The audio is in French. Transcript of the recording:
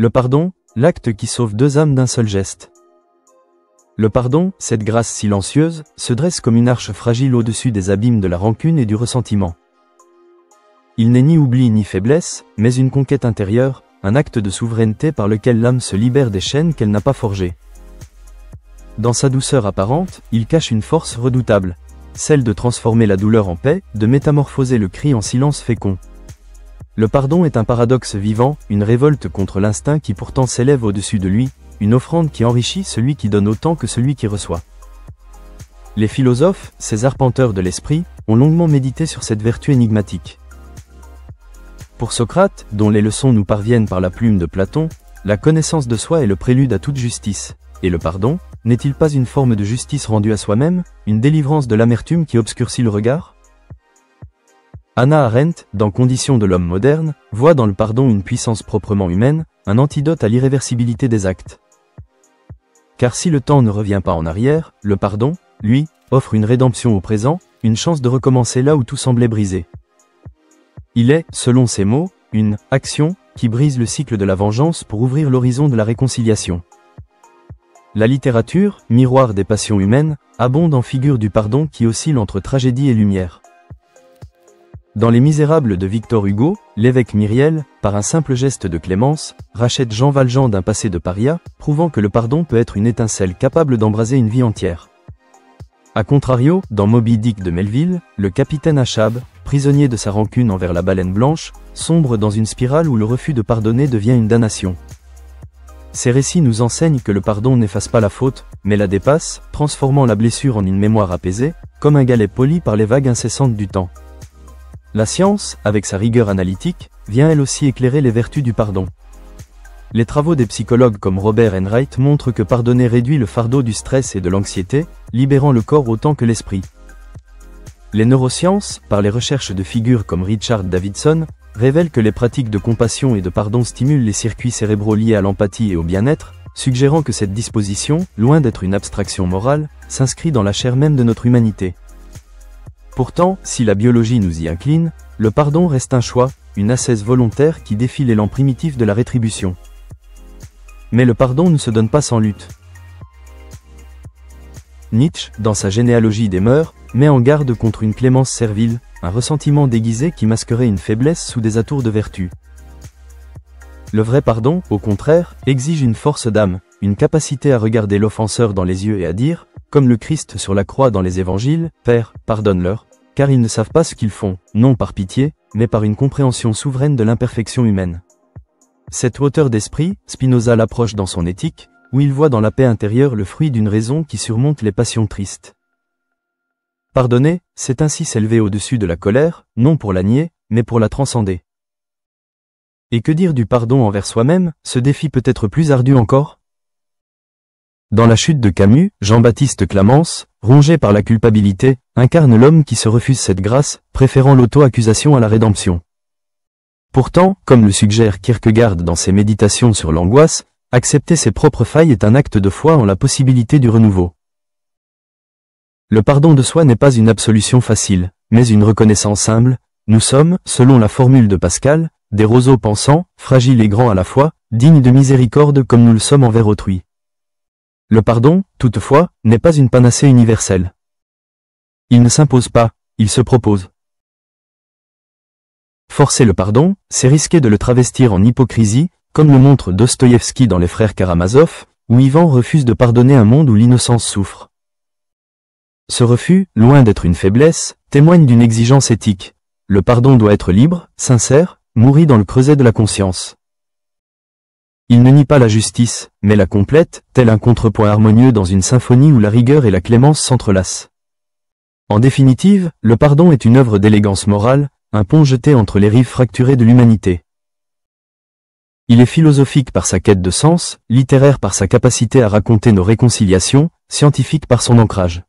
Le pardon, l'acte qui sauve deux âmes d'un seul geste. Le pardon, cette grâce silencieuse, se dresse comme une arche fragile au-dessus des abîmes de la rancune et du ressentiment. Il n'est ni oubli ni faiblesse, mais une conquête intérieure, un acte de souveraineté par lequel l'âme se libère des chaînes qu'elle n'a pas forgées. Dans sa douceur apparente, il cache une force redoutable, celle de transformer la douleur en paix, de métamorphoser le cri en silence fécond. Le pardon est un paradoxe vivant, une révolte contre l'instinct qui pourtant s'élève au-dessus de lui, une offrande qui enrichit celui qui donne autant que celui qui reçoit. Les philosophes, ces arpenteurs de l'esprit, ont longuement médité sur cette vertu énigmatique. Pour Socrate, dont les leçons nous parviennent par la plume de Platon, la connaissance de soi est le prélude à toute justice, et le pardon, n'est-il pas une forme de justice rendue à soi-même, une délivrance de l'amertume qui obscurcit le regard? Hannah Arendt, dans Conditions de l'homme moderne, voit dans le pardon une puissance proprement humaine, un antidote à l'irréversibilité des actes. Car si le temps ne revient pas en arrière, le pardon, lui, offre une rédemption au présent, une chance de recommencer là où tout semblait brisé. Il est, selon ses mots, une « action » qui brise le cycle de la vengeance pour ouvrir l'horizon de la réconciliation. La littérature, miroir des passions humaines, abonde en figures du pardon qui oscillent entre tragédie et lumière. Dans Les Misérables de Victor Hugo, l'évêque Myriel, par un simple geste de clémence, rachète Jean Valjean d'un passé de paria, prouvant que le pardon peut être une étincelle capable d'embraser une vie entière. A contrario, dans Moby Dick de Melville, le capitaine Achab, prisonnier de sa rancune envers la baleine blanche, sombre dans une spirale où le refus de pardonner devient une damnation. Ces récits nous enseignent que le pardon n'efface pas la faute, mais la dépasse, transformant la blessure en une mémoire apaisée, comme un galet poli par les vagues incessantes du temps. La science, avec sa rigueur analytique, vient elle aussi éclairer les vertus du pardon. Les travaux des psychologues comme Robert Enright montrent que pardonner réduit le fardeau du stress et de l'anxiété, libérant le corps autant que l'esprit. Les neurosciences, par les recherches de figures comme Richard Davidson, révèlent que les pratiques de compassion et de pardon stimulent les circuits cérébraux liés à l'empathie et au bien-être, suggérant que cette disposition, loin d'être une abstraction morale, s'inscrit dans la chair même de notre humanité. Pourtant, si la biologie nous y incline, le pardon reste un choix, une ascèse volontaire qui défie l'élan primitif de la rétribution. Mais le pardon ne se donne pas sans lutte. Nietzsche, dans sa généalogie des mœurs, met en garde contre une clémence servile, un ressentiment déguisé qui masquerait une faiblesse sous des atours de vertu. Le vrai pardon, au contraire, exige une force d'âme, une capacité à regarder l'offenseur dans les yeux et à dire, comme le Christ sur la croix dans les évangiles, « Père, pardonne-leur, car ils ne savent pas ce qu'ils font », non par pitié, mais par une compréhension souveraine de l'imperfection humaine. Cette hauteur d'esprit, Spinoza l'approche dans son éthique, où il voit dans la paix intérieure le fruit d'une raison qui surmonte les passions tristes. Pardonner, c'est ainsi s'élever au-dessus de la colère, non pour la nier, mais pour la transcender. Et que dire du pardon envers soi-même, ce défi peut être plus ardu encore? Dans La Chute de Camus, Jean-Baptiste Clamence, rongé par la culpabilité, incarne l'homme qui se refuse cette grâce, préférant l'auto-accusation à la rédemption. Pourtant, comme le suggère Kierkegaard dans ses méditations sur l'angoisse, accepter ses propres failles est un acte de foi en la possibilité du renouveau. Le pardon de soi n'est pas une absolution facile, mais une reconnaissance humble. Nous sommes, selon la formule de Pascal, des roseaux pensants, fragiles et grands à la fois, dignes de miséricorde comme nous le sommes envers autrui. Le pardon, toutefois, n'est pas une panacée universelle. Il ne s'impose pas, il se propose. Forcer le pardon, c'est risquer de le travestir en hypocrisie, comme le montre Dostoïevski dans Les Frères Karamazov, où Ivan refuse de pardonner un monde où l'innocence souffre. Ce refus, loin d'être une faiblesse, témoigne d'une exigence éthique. Le pardon doit être libre, sincère, mourir dans le creuset de la conscience. Il ne nie pas la justice, mais la complète, tel un contrepoint harmonieux dans une symphonie où la rigueur et la clémence s'entrelacent. En définitive, le pardon est une œuvre d'élégance morale, un pont jeté entre les rives fracturées de l'humanité. Il est philosophique par sa quête de sens, littéraire par sa capacité à raconter nos réconciliations, scientifique par son ancrage.